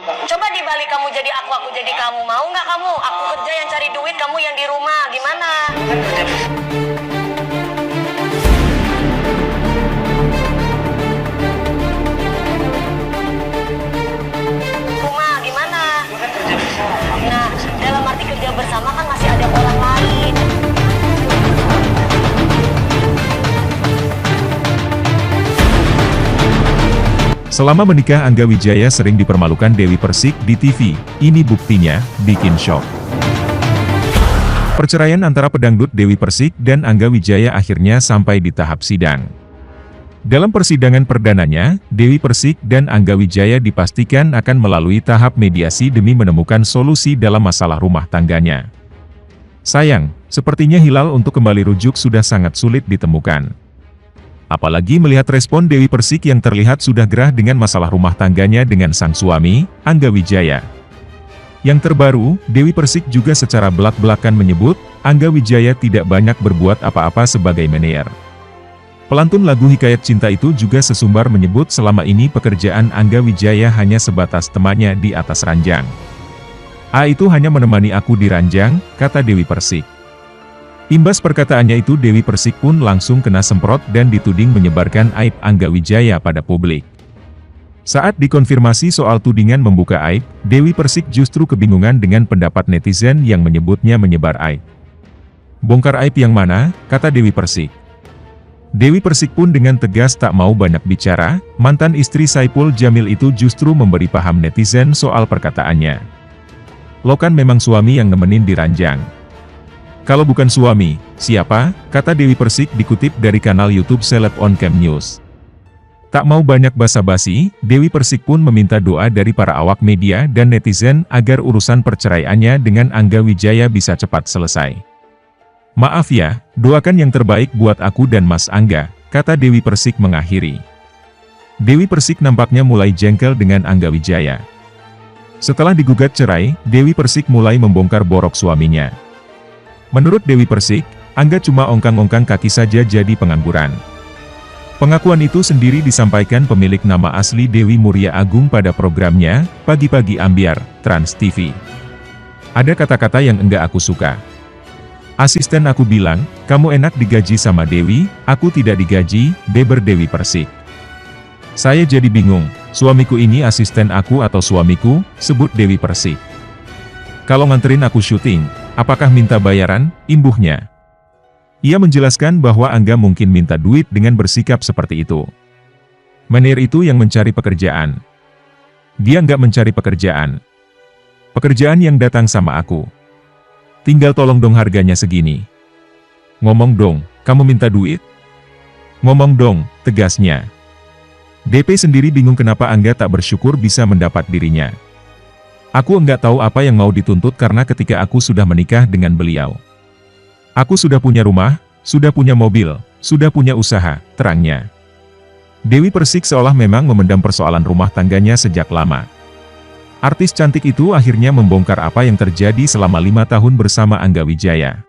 Coba dibalik kamu jadi aku jadi kamu. Mau nggak kamu? Aku kerja yang cari duit, kamu yang di rumah. Gimana? Rumah gimana? Nah, dalam arti kerja bersama kan masih ada orang lain. Selama menikah Angga Wijaya sering dipermalukan Dewi Persik di TV, ini buktinya, bikin shock. Perceraian antara pedangdut Dewi Persik dan Angga Wijaya akhirnya sampai di tahap sidang. Dalam persidangan perdananya, Dewi Persik dan Angga Wijaya dipastikan akan melalui tahap mediasi demi menemukan solusi dalam masalah rumah tangganya. Sayang, sepertinya hilal untuk kembali rujuk sudah sangat sulit ditemukan. Apalagi melihat respon Dewi Persik yang terlihat sudah gerah dengan masalah rumah tangganya dengan sang suami, Angga Wijaya. Yang terbaru, Dewi Persik juga secara belak-belakan menyebut, Angga Wijaya tidak banyak berbuat apa-apa sebagai manajer. Pelantun lagu Hikayat Cinta itu juga sesumbar menyebut selama ini pekerjaan Angga Wijaya hanya sebatas temannya di atas ranjang. Itu hanya menemani aku di ranjang, kata Dewi Persik. Imbas perkataannya itu Dewi Persik pun langsung kena semprot dan dituding menyebarkan aib Angga Wijaya pada publik. Saat dikonfirmasi soal tudingan membuka aib, Dewi Persik justru kebingungan dengan pendapat netizen yang menyebutnya menyebar aib. Bongkar aib yang mana, kata Dewi Persik. Dewi Persik pun dengan tegas tak mau banyak bicara, mantan istri Saipul Jamil itu justru memberi paham netizen soal perkataannya. Lo kan memang suami yang nemenin di ranjang. Kalau bukan suami, siapa? Kata Dewi Persik dikutip dari kanal YouTube Seleb On Cam News. Tak mau banyak basa-basi, Dewi Persik pun meminta doa dari para awak media dan netizen agar urusan perceraiannya dengan Angga Wijaya bisa cepat selesai. Maaf ya, doakan yang terbaik buat aku dan Mas Angga, kata Dewi Persik mengakhiri. Dewi Persik nampaknya mulai jengkel dengan Angga Wijaya. Setelah digugat cerai, Dewi Persik mulai membongkar borok suaminya. Menurut Dewi Persik, Angga cuma ongkang-ongkang kaki saja jadi pengangguran. Pengakuan itu sendiri disampaikan pemilik nama asli Dewi Muria Agung pada programnya, Pagi-Pagi Ambiar, Trans TV. Ada kata-kata yang enggak aku suka. Asisten aku bilang, kamu enak digaji sama Dewi, aku tidak digaji, beber Dewi Persik. Saya jadi bingung, suamiku ini asisten aku atau suamiku, sebut Dewi Persik. Kalau nganterin aku syuting, apakah minta bayaran, imbuhnya? Ia menjelaskan bahwa Angga mungkin minta duit dengan bersikap seperti itu. Manajer itu yang mencari pekerjaan. Dia nggak mencari pekerjaan. Pekerjaan yang datang sama aku. Tinggal tolong dong harganya segini. Ngomong dong, kamu minta duit? Ngomong dong, tegasnya. DP sendiri bingung kenapa Angga tak bersyukur bisa mendapat dirinya. Aku enggak tahu apa yang mau dituntut karena ketika aku sudah menikah dengan beliau. Aku sudah punya rumah, sudah punya mobil, sudah punya usaha, terangnya. Dewi Persik seolah memang memendam persoalan rumah tangganya sejak lama. Artis cantik itu akhirnya membongkar apa yang terjadi selama 5 tahun bersama Angga Wijaya.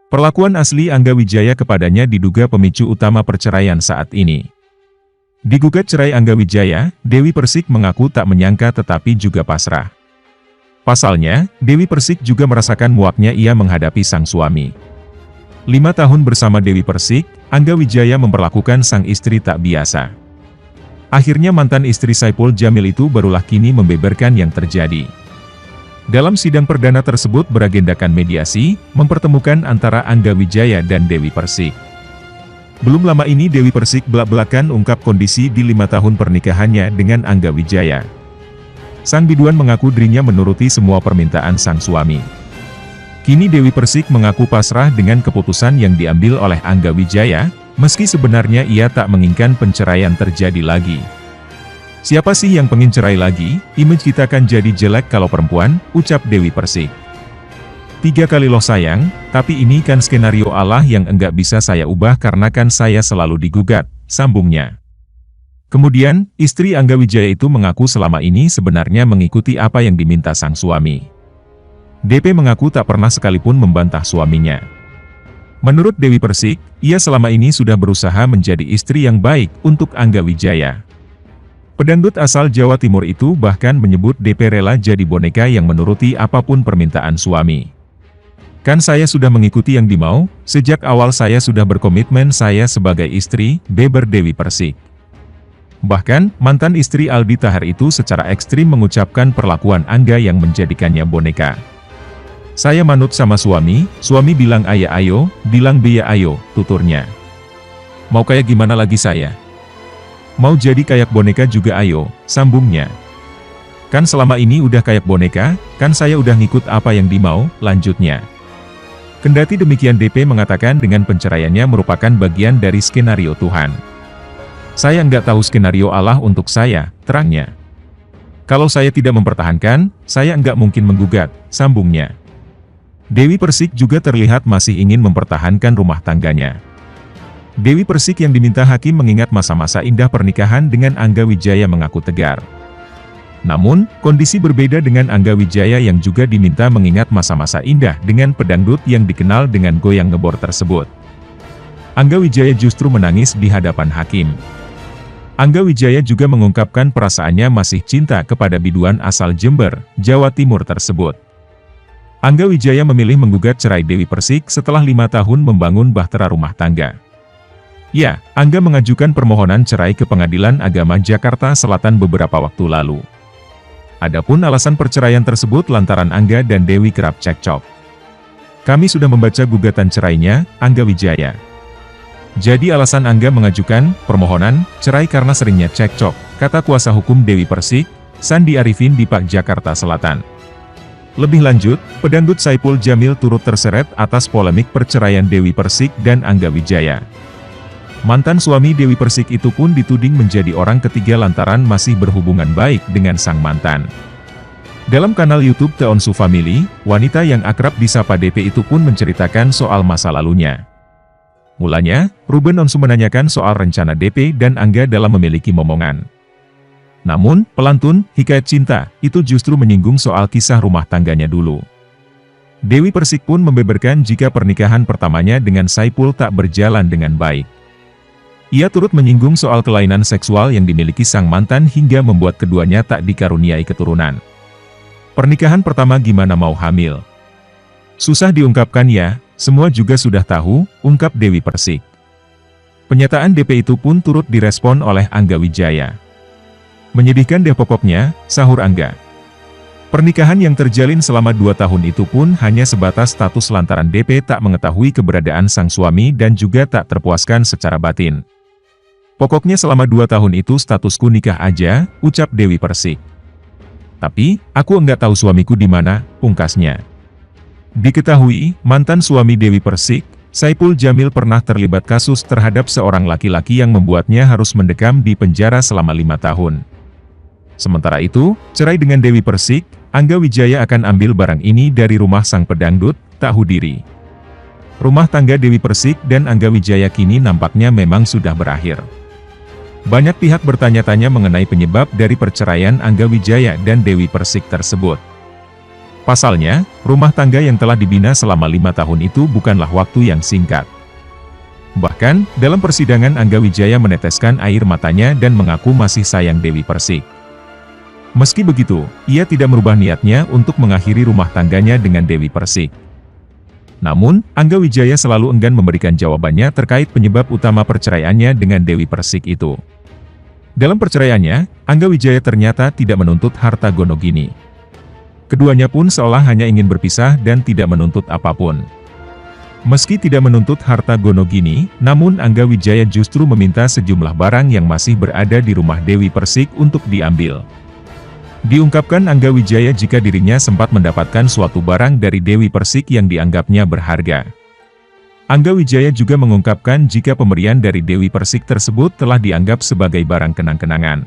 Perlakuan asli Angga Wijaya kepadanya diduga pemicu utama perceraian saat ini. Digugat cerai Angga Wijaya, Dewi Persik mengaku tak menyangka tetapi juga pasrah. Pasalnya, Dewi Persik juga merasakan muaknya ia menghadapi sang suami. 5 tahun bersama Dewi Persik, Angga Wijaya memperlakukan sang istri tak biasa. Akhirnya mantan istri Saipul Jamil itu barulah kini membeberkan yang terjadi. Dalam sidang perdana tersebut beragendakan mediasi, mempertemukan antara Angga Wijaya dan Dewi Persik. Belum lama ini Dewi Persik belak-belakan ungkap kondisi di 5 tahun pernikahannya dengan Angga Wijaya. Sang biduan mengaku dirinya menuruti semua permintaan sang suami. Kini Dewi Persik mengaku pasrah dengan keputusan yang diambil oleh Angga Wijaya, meski sebenarnya ia tak menginginkan perceraian terjadi lagi. Siapa sih yang pengen cerai lagi? Image kita kan jadi jelek kalau perempuan, ucap Dewi Persik. 3 kali loh sayang, tapi ini kan skenario Allah yang enggak bisa saya ubah karena kan saya selalu digugat, sambungnya. Kemudian, istri Angga Wijaya itu mengaku selama ini sebenarnya mengikuti apa yang diminta sang suami. DP mengaku tak pernah sekalipun membantah suaminya. Menurut Dewi Persik, ia selama ini sudah berusaha menjadi istri yang baik untuk Angga Wijaya. Pedangdut asal Jawa Timur itu bahkan menyebut DP rela jadi boneka yang menuruti apapun permintaan suami. Kan saya sudah mengikuti yang dimau, sejak awal saya sudah berkomitmen saya sebagai istri, beber Dewi Persik. Bahkan, mantan istri Aldi Taher itu secara ekstrim mengucapkan perlakuan Angga yang menjadikannya boneka. Saya manut sama suami bilang ayah ayo, bilang biya ayo, tuturnya. Mau kayak gimana lagi saya? Mau jadi kayak boneka juga ayo, sambungnya. Kan selama ini udah kayak boneka, kan saya udah ngikut apa yang dimau, lanjutnya. Kendati demikian DP mengatakan dengan penceraiannya merupakan bagian dari skenario Tuhan. Saya nggak tahu skenario Allah untuk saya, terangnya. Kalau saya tidak mempertahankan, saya nggak mungkin menggugat, sambungnya. Dewi Persik juga terlihat masih ingin mempertahankan rumah tangganya. Dewi Persik yang diminta hakim mengingat masa-masa indah pernikahan dengan Angga Wijaya mengaku tegar. Namun, kondisi berbeda dengan Angga Wijaya yang juga diminta mengingat masa-masa indah dengan pedangdut yang dikenal dengan goyang ngebor tersebut. Angga Wijaya justru menangis di hadapan hakim. Angga Wijaya juga mengungkapkan perasaannya masih cinta kepada biduan asal Jember, Jawa Timur tersebut. Angga Wijaya memilih menggugat cerai Dewi Persik setelah 5 tahun membangun bahtera rumah tangga. Ya, Angga mengajukan permohonan cerai ke Pengadilan Agama Jakarta Selatan beberapa waktu lalu. Adapun alasan perceraian tersebut lantaran Angga dan Dewi kerap cekcok. Kami sudah membaca gugatan cerainya, Angga Wijaya. Jadi alasan Angga mengajukan permohonan cerai karena seringnya cekcok, kata kuasa hukum Dewi Persik, Sandi Arifin di Pak Jakarta Selatan. Lebih lanjut, pedangdut Saipul Jamil turut terseret atas polemik perceraian Dewi Persik dan Angga Wijaya. Mantan suami Dewi Persik itu pun dituding menjadi orang ketiga lantaran masih berhubungan baik dengan sang mantan. Dalam kanal YouTube The Onsu Family, wanita yang akrab disapa DP itu pun menceritakan soal masa lalunya. Mulanya, Ruben Onsu menanyakan soal rencana DP dan Angga dalam memiliki momongan. Namun, pelantun, Hikayat Cinta, itu justru menyinggung soal kisah rumah tangganya dulu. Dewi Persik pun membeberkan jika pernikahan pertamanya dengan Saipul tak berjalan dengan baik. Ia turut menyinggung soal kelainan seksual yang dimiliki sang mantan hingga membuat keduanya tak dikaruniai keturunan. Pernikahan pertama gimana mau hamil? Susah diungkapkan ya, semua juga sudah tahu, ungkap Dewi Persik. Pernyataan DP itu pun turut direspon oleh Angga Wijaya. Menyedihkan deh pokoknya, sahur Angga. Pernikahan yang terjalin selama 2 tahun itu pun hanya sebatas status lantaran DP tak mengetahui keberadaan sang suami dan juga tak terpuaskan secara batin. Pokoknya selama 2 tahun itu statusku nikah aja, ucap Dewi Persik. Tapi, aku enggak tahu suamiku di mana, pungkasnya. Diketahui, mantan suami Dewi Persik, Saipul Jamil pernah terlibat kasus terhadap seorang laki-laki yang membuatnya harus mendekam di penjara selama 5 tahun. Sementara itu, cerai dengan Dewi Persik, Angga Wijaya akan ambil barang ini dari rumah sang pedangdut, Tahu Diri. Rumah tangga Dewi Persik dan Angga Wijaya kini nampaknya memang sudah berakhir. Banyak pihak bertanya-tanya mengenai penyebab dari perceraian Angga Wijaya dan Dewi Persik tersebut. Pasalnya, rumah tangga yang telah dibina selama 5 tahun itu bukanlah waktu yang singkat. Bahkan, dalam persidangan Angga Wijaya meneteskan air matanya dan mengaku masih sayang Dewi Persik. Meski begitu, ia tidak merubah niatnya untuk mengakhiri rumah tangganya dengan Dewi Persik. Namun, Angga Wijaya selalu enggan memberikan jawabannya terkait penyebab utama perceraiannya dengan Dewi Persik itu. Dalam perceraiannya, Angga Wijaya ternyata tidak menuntut harta gonogini. Keduanya pun seolah hanya ingin berpisah dan tidak menuntut apapun. Meski tidak menuntut harta gonogini, namun Angga Wijaya justru meminta sejumlah barang yang masih berada di rumah Dewi Persik untuk diambil. Diungkapkan Angga Wijaya jika dirinya sempat mendapatkan suatu barang dari Dewi Persik yang dianggapnya berharga. Angga Wijaya juga mengungkapkan jika pemberian dari Dewi Persik tersebut telah dianggap sebagai barang kenang-kenangan.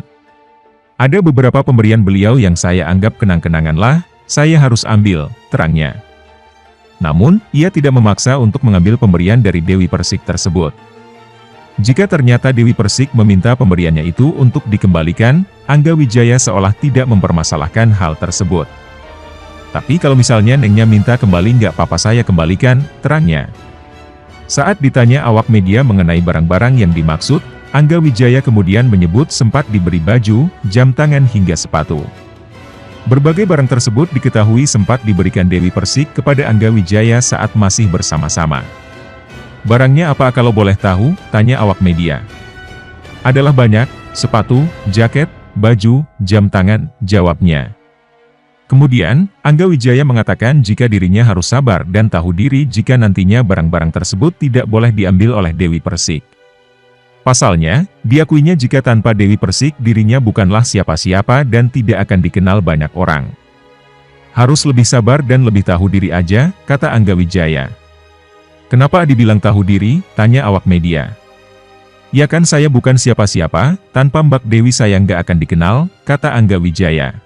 Ada beberapa pemberian beliau yang saya anggap kenang-kenangan lah, saya harus ambil, terangnya. Namun, ia tidak memaksa untuk mengambil pemberian dari Dewi Persik tersebut. Jika ternyata Dewi Persik meminta pemberiannya itu untuk dikembalikan, Angga Wijaya seolah tidak mempermasalahkan hal tersebut. Tapi kalau misalnya nengnya minta kembali nggak apa-apa saya kembalikan, terangnya. Saat ditanya awak media mengenai barang-barang yang dimaksud, Angga Wijaya kemudian menyebut sempat diberi baju, jam tangan hingga sepatu. Berbagai barang tersebut diketahui sempat diberikan Dewi Persik kepada Angga Wijaya saat masih bersama-sama. Barangnya apa kalau boleh tahu? Tanya awak media. Adalah banyak, sepatu, jaket, baju, jam tangan, jawabnya. Kemudian, Angga Wijaya mengatakan jika dirinya harus sabar dan tahu diri jika nantinya barang-barang tersebut tidak boleh diambil oleh Dewi Persik. Pasalnya, diakuinya jika tanpa Dewi Persik dirinya bukanlah siapa-siapa dan tidak akan dikenal banyak orang. Harus lebih sabar dan lebih tahu diri aja, kata Angga Wijaya. Kenapa dibilang tahu diri? Tanya awak media. Ya kan saya bukan siapa-siapa, tanpa Mbak Dewi saya nggak akan dikenal, kata Angga Wijaya.